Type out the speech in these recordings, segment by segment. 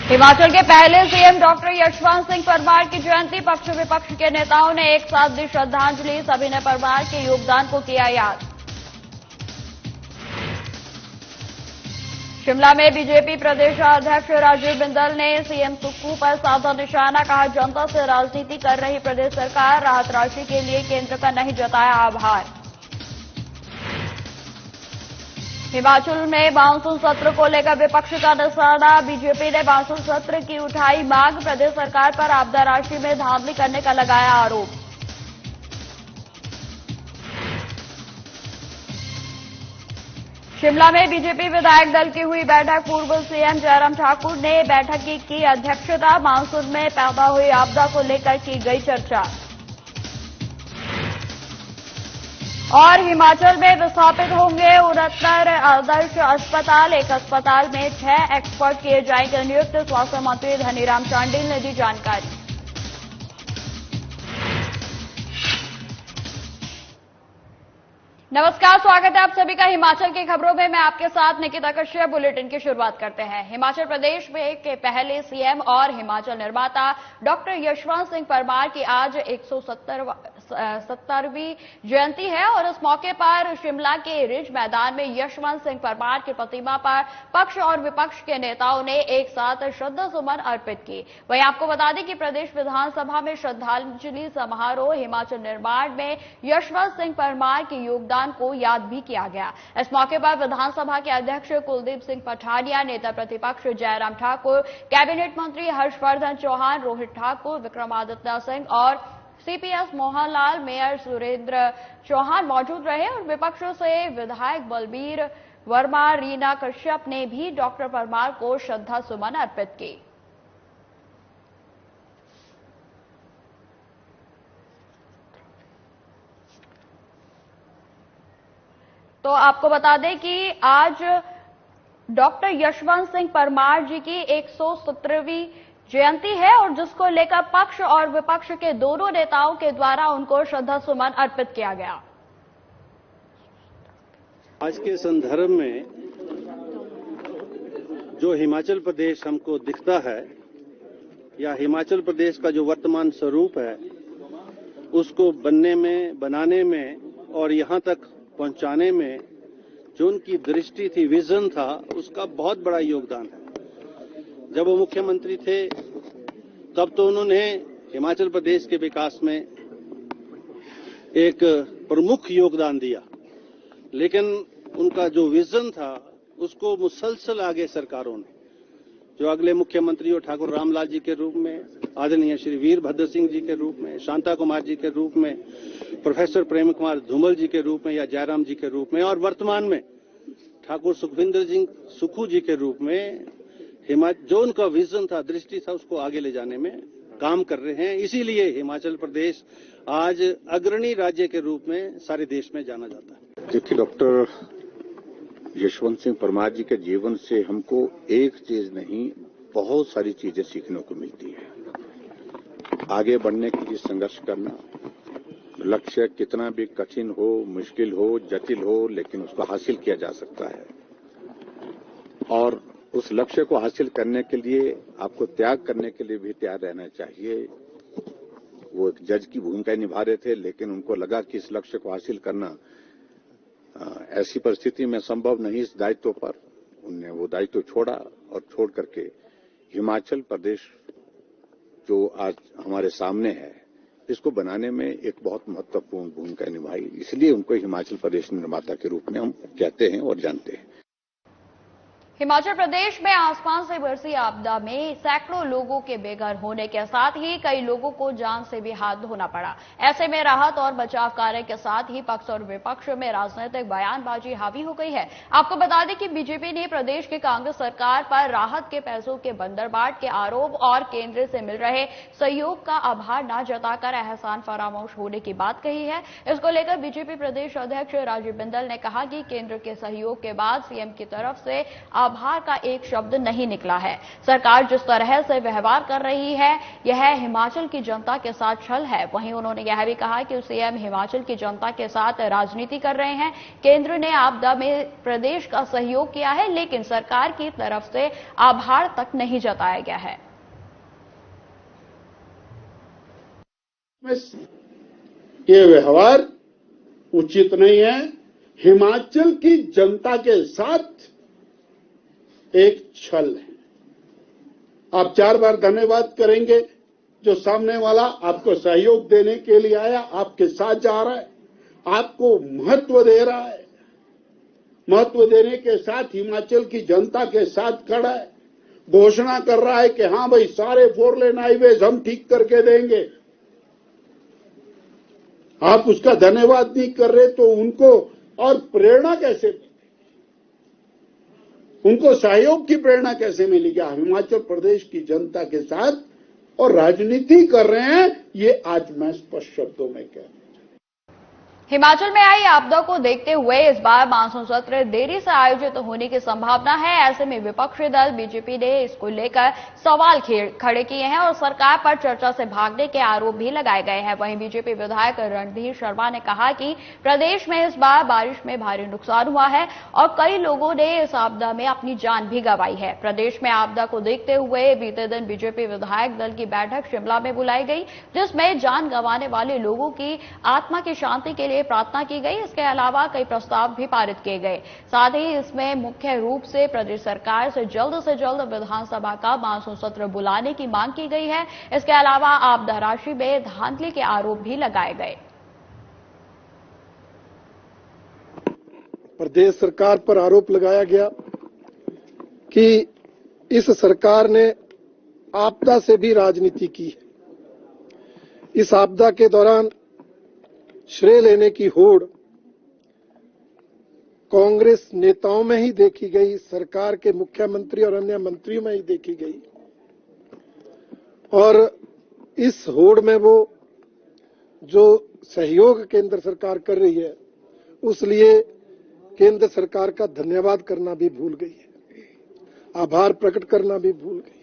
हिमाचल के पहले CM doctor Yashwant Singh Parmar की जयंती पक्ष विपक्ष के नेताओं ने एक साथ दी श्रद्धांजलि। सभी ने परमार के योगदान को किया याद। शिमला में बीजेपी प्रदेश अध्यक्ष राजीव बिंदल ने सीएम सुक्खू पर साधा निशाना। कहा, जनता से राजनीति कर रही प्रदेश सरकार राहत राशि के लिए केंद्र का नहीं जताया आभार। हिमाचल में मानसून सत्र को लेकर विपक्ष का निशाना। बीजेपी ने मानसून सत्र की उठाई मांग। प्रदेश सरकार पर आपदा राशि में धांधली करने का लगाया आरोप। शिमला में बीजेपी विधायक दल की हुई बैठक। पूर्व सीएम जयराम ठाकुर ने बैठक की अध्यक्षता। मानसून में पैदा हुई आपदा को लेकर की गई चर्चा। और हिमाचल में विस्थापित होंगे 69 आदर्श अस्पताल। एक अस्पताल में 6 एक्सपर्ट किए जाएंगे नियुक्त। स्वास्थ्य मंत्री धनीराम शांडिल ने दी जानकारी। नमस्कार, स्वागत है आप सभी का हिमाचल की खबरों में। मैं आपके साथ निकिता कश्यप। बुलेटिन की शुरुआत करते हैं। हिमाचल प्रदेश में के पहले सीएम और हिमाचल निर्माता डॉक्टर यशवंत सिंह परमार की आज 170वीं जयंती है और इस मौके पर शिमला के रिज मैदान में यशवंत सिंह परमार की प्रतिमा पर पक्ष और विपक्ष के नेताओं ने एक साथ श्रद्धा सुमन अर्पित की। वहीं आपको बता दें कि प्रदेश विधानसभा में श्रद्धांजलि समारोह हिमाचल निर्माण में यशवंत सिंह परमार के योगदान को याद भी किया गया। इस मौके पर विधानसभा के अध्यक्ष कुलदीप सिंह पठानिया, नेता प्रतिपक्ष जयराम ठाकुर, कैबिनेट मंत्री हर्षवर्धन चौहान, रोहित ठाकुर, विक्रमादित्य सिंह और सीपीएस मोहनलाल, मेयर सुरेंद्र चौहान मौजूद रहे और विपक्षों से विधायक बलबीर वर्मा, रीना कश्यप ने भी डॉक्टर परमार को श्रद्धा सुमन अर्पित की। तो आपको बता दें कि आज डॉक्टर यशवंत सिंह परमार जी की 170वीं जयंती है और जिसको लेकर पक्ष और विपक्ष के दोनों नेताओं के द्वारा उनको श्रद्धा सुमन अर्पित किया गया। आज के संदर्भ में जो हिमाचल प्रदेश हमको दिखता है या हिमाचल प्रदेश का जो वर्तमान स्वरूप है उसको बनाने में और यहां तक पहुंचाने में जो उनकी दृष्टि थी, विजन था, उसका बहुत बड़ा योगदान है। जब वो मुख्यमंत्री थे तब तो उन्होंने हिमाचल प्रदेश के विकास में एक प्रमुख योगदान दिया, लेकिन उनका जो विजन था उसको मुसलसल आगे सरकारों ने, जो अगले मुख्यमंत्री और ठाकुर रामलाल जी के रूप में, आदरणीय श्री वीरभद्र सिंह जी के रूप में, शांता कुमार जी के रूप में, प्रोफेसर प्रेम कुमार धूमल जी के रूप में या जयराम जी के रूप में और वर्तमान में ठाकुर सुखविंदर सिंह सुक्खू जी के रूप में जो उनका विजन था, दृष्टि था, उसको आगे ले जाने में काम कर रहे हैं। इसीलिए हिमाचल प्रदेश आज अग्रणी राज्य के रूप में सारे देश में जाना जाता है। देखिए, डॉक्टर यशवंत सिंह परमार जी के जीवन से हमको एक चीज नहीं, बहुत सारी चीजें सीखने को मिलती है। आगे बढ़ने के लिए संघर्ष करना, लक्ष्य कितना भी कठिन हो, मुश्किल हो, जटिल हो, लेकिन उसको हासिल किया जा सकता है। और उस लक्ष्य को हासिल करने के लिए आपको त्याग करने के लिए भी तैयार रहना चाहिए। वो एक जज की भूमिका निभा रहे थे, लेकिन उनको लगा कि इस लक्ष्य को हासिल करना ऐसी परिस्थिति में संभव नहीं। इस दायित्व पर उन्होंने वो दायित्व छोड़ा और छोड़ करके हिमाचल प्रदेश जो आज हमारे सामने है, इसको बनाने में एक बहुत महत्वपूर्ण भूमिका निभाई। इसलिए उनको हिमाचल प्रदेश निर्माता के रूप में हम कहते हैं और जानते हैं। हिमाचल प्रदेश में आसमान से बरसी आपदा में सैकड़ों लोगों के बेघर होने के साथ ही कई लोगों को जान से भी हाथ धोना पड़ा। ऐसे में राहत और बचाव कार्य के साथ ही पक्ष और विपक्ष में राजनीतिक बयानबाजी हावी हो गई है। आपको बता दें कि बीजेपी ने प्रदेश की कांग्रेस सरकार पर राहत के पैसों के बंदरबाट के आरोप और केंद्र से मिल रहे सहयोग का आभार न जताकर एहसान फरामोश होने की बात कही है। इसको लेकर बीजेपी प्रदेश अध्यक्ष राजीव बिंदल ने कहा कि केंद्र के सहयोग के बाद सीएम की तरफ से आभार का एक शब्द नहीं निकला है। सरकार जिस तरह से व्यवहार कर रही है यह हिमाचल की जनता के साथ छल है। वहीं उन्होंने यह भी कहा कि सीएम हिमाचल की जनता के साथ राजनीति कर रहे हैं। केंद्र ने आपदा में प्रदेश का सहयोग किया है, लेकिन सरकार की तरफ से आभार तक नहीं जताया गया है। ये व्यवहार उचित नहीं है। हिमाचल की जनता के साथ एक छल है। आप 4 बार धन्यवाद करेंगे, जो सामने वाला आपको सहयोग देने के लिए आया, आपके साथ जा रहा है, आपको महत्व दे रहा है। महत्व देने के साथ हिमाचल की जनता के साथ खड़ा है, घोषणा कर रहा है कि हां भाई सारे 4 लेन हाईवेज हम ठीक करके देंगे। आप उसका धन्यवाद नहीं कर रहे तो उनको और प्रेरणा कैसे मिलेगी? उनको सहयोग की प्रेरणा कैसे मिलेगी? हिमाचल प्रदेश की जनता के साथ और राजनीति कर रहे हैं, ये आज मैं स्पष्ट शब्दों में कह रहा हूं। हिमाचल में आई आपदा को देखते हुए इस बार मानसून सत्र देरी से आयोजित होने की संभावना है। ऐसे में विपक्षी दल बीजेपी ने इसको लेकर सवाल खड़े किए हैं और सरकार पर चर्चा से भागने के आरोप भी लगाए गए हैं। वहीं बीजेपी विधायक रणधीर शर्मा ने कहा कि प्रदेश में इस बार बारिश में भारी नुकसान हुआ है और कई लोगों ने इस आपदा में अपनी जान भी गंवाई है। प्रदेश में आपदा को देखते हुए बीते दिन बीजेपी विधायक दल की बैठक शिमला में बुलाई गई, जिसमें जान गंवाने वाले लोगों की आत्मा की शांति के लिए प्रार्थना की गई। इसके अलावा कई प्रस्ताव भी पारित किए गए। साथ ही इसमें मुख्य रूप से प्रदेश सरकार से जल्द विधानसभा का मानसून सत्र बुलाने की मांग की गई है। इसके अलावा आपदा राशि में धांधली के आरोप भी लगाए गए। प्रदेश सरकार पर आरोप लगाया गया कि इस सरकार ने आपदा से भी राजनीति की है। इस आपदा के दौरान श्रेय लेने की होड़ कांग्रेस नेताओं में ही देखी गई, सरकार के मुख्यमंत्री और अन्य मंत्रियों में ही देखी गई और इस होड़ में वो जो सहयोग केंद्र सरकार कर रही है उस लिए केंद्र सरकार का धन्यवाद करना भी भूल गई है, आभार प्रकट करना भी भूल गई।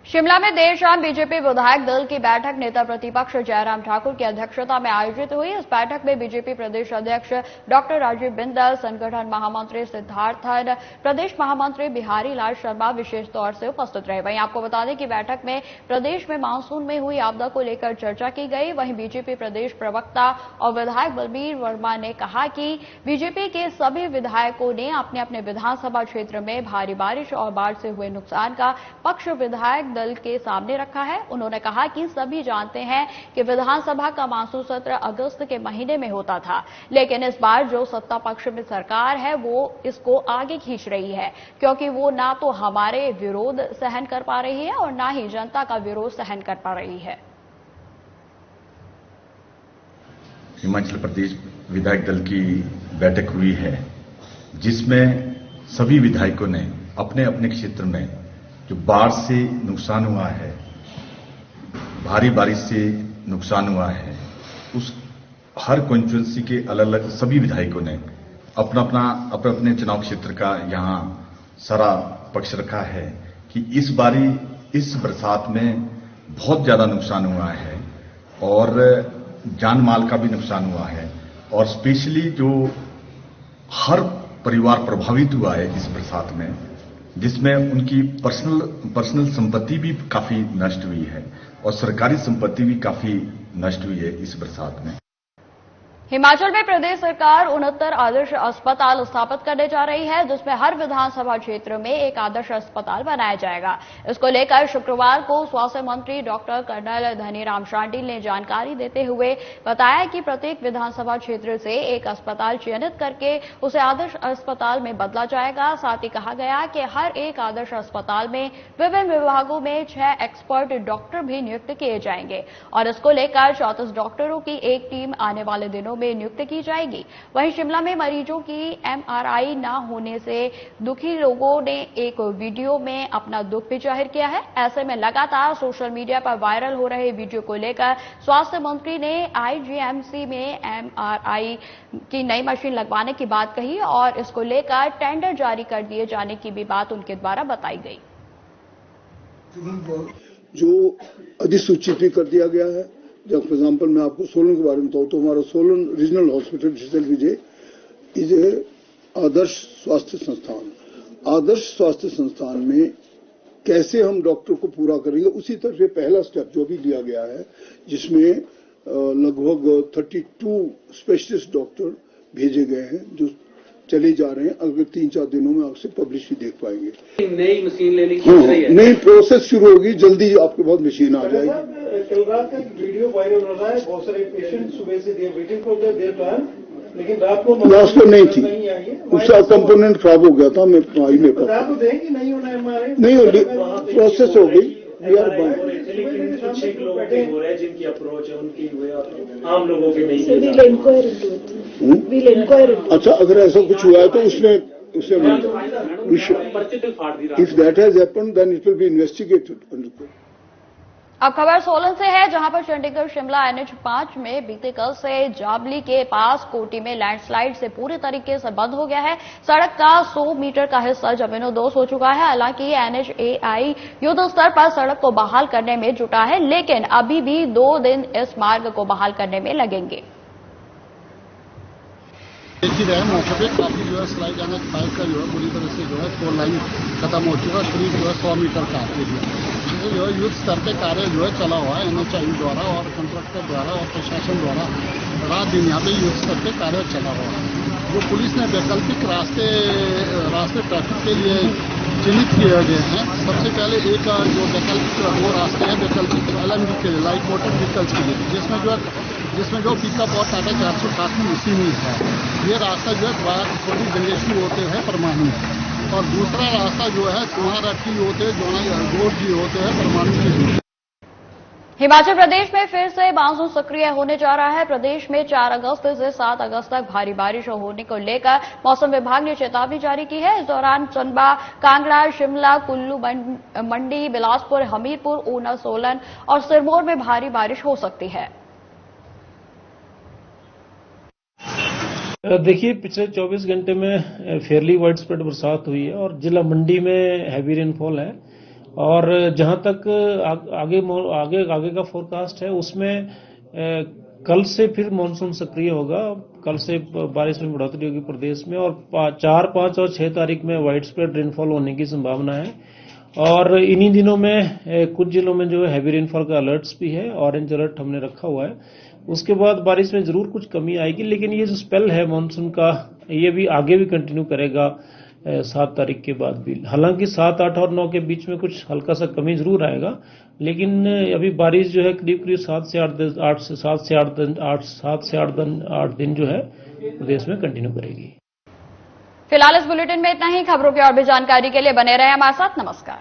शिमला में देर शाम बीजेपी विधायक दल की बैठक नेता प्रतिपक्ष जयराम ठाकुर की अध्यक्षता में आयोजित हुई। इस बैठक में बीजेपी प्रदेश अध्यक्ष डॉक्टर राजीव बिंदल, संगठन महामंत्री सिद्धार्थन, प्रदेश महामंत्री बिहारी लाल शर्मा विशेष तौर से उपस्थित रहे। वहीं आपको बता दें कि बैठक में प्रदेश में मानसून में हुई आपदा को लेकर चर्चा की गई। वहीं बीजेपी प्रदेश प्रवक्ता और विधायक बलबीर वर्मा ने कहा कि बीजेपी के सभी विधायकों ने अपने अपने विधानसभा क्षेत्र में भारी बारिश और बाढ़ से हुए नुकसान का पक्ष विधायक दल के सामने रखा है। उन्होंने कहा कि सभी जानते हैं कि विधानसभा का मानसून सत्र अगस्त के महीने में होता था, लेकिन इस बार जो सत्ता पक्ष में सरकार है वो इसको आगे खींच रही है, क्योंकि वो ना तो हमारे विरोध सहन कर पा रही है और ना ही जनता का विरोध सहन कर पा रही है। हिमाचल प्रदेश विधायक दल की बैठक हुई है, जिसमें सभी विधायकों ने अपने अपने क्षेत्र में जो बाढ़ से नुकसान हुआ है, भारी बारिश से नुकसान हुआ है, उस हर कॉन्स्टिट्यूंसी के अलग अलग सभी विधायकों ने अपने अपने चुनाव क्षेत्र का यहां सारा पक्ष रखा है कि इस बारी इस बरसात में बहुत ज्यादा नुकसान हुआ है और जान माल का भी नुकसान हुआ है और स्पेशली जो हर परिवार प्रभावित हुआ है इस बरसात में, जिसमें उनकी पर्सनल संपत्ति भी काफी नष्ट हुई है और सरकारी संपत्ति भी काफी नष्ट हुई है इस बरसात में। हिमाचल में प्रदेश सरकार 69 आदर्श अस्पताल स्थापित करने जा रही है, जिसमें हर विधानसभा क्षेत्र में एक आदर्श अस्पताल बनाया जाएगा। इसको लेकर शुक्रवार को स्वास्थ्य मंत्री डॉक्टर कर्नल धनीराम शांडिल ने जानकारी देते हुए बताया कि प्रत्येक विधानसभा क्षेत्र से एक अस्पताल चयनित करके उसे आदर्श अस्पताल में बदला जाएगा। साथ ही कहा गया कि हर एक आदर्श अस्पताल में विभिन्न विभागों में 6 एक्सपर्ट डॉक्टर भी नियुक्त किए जाएंगे और इसको लेकर 34 डॉक्टरों की एक टीम आने वाले दिनों में नियुक्त की जाएगी। वहीं शिमला में मरीजों की एमआरआई न होने से दुखी लोगों ने एक वीडियो में अपना दुख भी जाहिर किया है। ऐसे में लगातार सोशल मीडिया पर वायरल हो रहे वीडियो को लेकर स्वास्थ्य मंत्री ने आईजीएमसी में एमआरआई की नई मशीन लगवाने की बात कही और इसको लेकर टेंडर जारी कर दिए जाने की भी बात उनके द्वारा बताई गई। जो अधिसूचित भी कर दिया गया है। जब फॉर एग्जाम्पल मैं आपको सोलन के बारे में बताऊं तो हमारा Solan regional hospital digital vision is a आदर्श स्वास्थ्य संस्थान। आदर्श स्वास्थ्य संस्थान में कैसे हम डॉक्टर को पूरा करेंगे, उसी तरह से पहला स्टेप जो भी लिया गया है, जिसमें लगभग 32 स्पेशलिस्ट डॉक्टर भेजे गए हैं जो चले जा रहे हैं। अगले 3-4 दिनों में आपसे पब्लिश भी देख पाएंगे। नई मशीन लेने की नई प्रोसेस शुरू होगी, जल्दी आपके पास मशीन आ जाएगी। कल रात का वीडियो वायरल हो रहा है, बहुत सारे पेशेंट सुबह से देर वेटिंग फॉर देयर प्लान, लेकिन रात को नहीं थी, उसका कंपोनेंट खराब हो गया था। मैं मेरे पास रात को देंगे नहीं होना एमआरआई, नहीं होगी, प्रोसेस हो गई। कुछ लोगों के हो रहे हैं जिनकी अप्रोच है उनकी हुए, आम लोगों के नहीं। अच्छा, अगर ऐसा कुछ हुआ है तो उसमें if that has happened then it will be investigated. अब खबर सोलन से है, जहां पर चंडीगढ़ शिमला NH 5 में बीते कल से जाबली के पास कोटी में लैंडस्लाइड से पूरी तरीके से बंद हो गया है। सड़क का 100 मीटर का हिस्सा जमीनों-दोष हो चुका है। हालांकि NHAI युद्ध स्तर पर सड़क को बहाल करने में जुटा है, लेकिन अभी भी 2 दिन इस मार्ग को बहाल करने में लगेंगे। देख ही रहे मौके पे काफी जो है स्लाइड NH 5 का जो है पूरी तरह से जो है 4 लाइन खत्म हो चुका, करीब जो है 100 मीटर का एरिया जो है युद्ध स्तर पे कार्य जो है चला हुआ है NHAI द्वारा और कंट्रैक्टर द्वारा और प्रशासन द्वारा रात दिन यहाँ पे युद्ध स्तर पे कार्य चला हुआ है। जो पुलिस ने वैकल्पिक रास्ते ट्रैफिक के लिए चिन्हित किए गए हैं। सबसे पहले एक जो वैकल्पिक 2 रास्ते हैं वैकल्पिक LMV के लिए, लाइट मोटर व्हीकल्स के लिए, जिसमें जो पिकअप और टाटा 488 इसी में है। ये रास्ता जो है छोटी गंगेशी होते हैं परमाणु, और दूसरा रास्ता जो है कुमारहट्टी होते गोरजी होते हैं परमाणु के। हिमाचल प्रदेश में फिर से मानसून सक्रिय होने जा रहा है। प्रदेश में 4 अगस्त से 7 अगस्त तक भारी बारिश होने को लेकर मौसम विभाग ने चेतावनी जारी की है। इस दौरान चंबा, कांगड़ा, शिमला, कुल्लू, मंडी, बिलासपुर, हमीरपुर, ऊना, सोलन और सिरमौर में भारी बारिश हो सकती है। देखिए, पिछले 24 घंटे में फेयरली वाइड स्प्रेड बरसात हुई है और जिला मंडी में हैवी रेनफॉल है। और जहां तक आगे का फोरकास्ट है उसमें कल से फिर मानसून सक्रिय होगा। कल से बारिश में बढ़ोतरी होगी प्रदेश में और 4, 5 और 6 तारीख में वाइड स्प्रेड रेनफॉल होने की संभावना है। और इन्हीं दिनों में कुछ जिलों में जो है हैवी रेनफॉल का अलर्ट्स भी है, ऑरेंज अलर्ट हमने रखा हुआ है। उसके बाद बारिश में जरूर कुछ कमी आएगी, लेकिन ये जो स्पेल है मानसून का ये भी आगे भी कंटिन्यू करेगा 7 तारीख के बाद भी। हालांकि 7, 8 और 9 के बीच में कुछ हल्का सा कमी जरूर आएगा, लेकिन अभी बारिश जो है करीब 7 से 8 दिन जो है प्रदेश में कंटिन्यू करेगी। फिलहाल इस बुलेटिन में इतना ही। खबरों की और भी जानकारी के लिए बने रहे हमारे साथ। नमस्कार।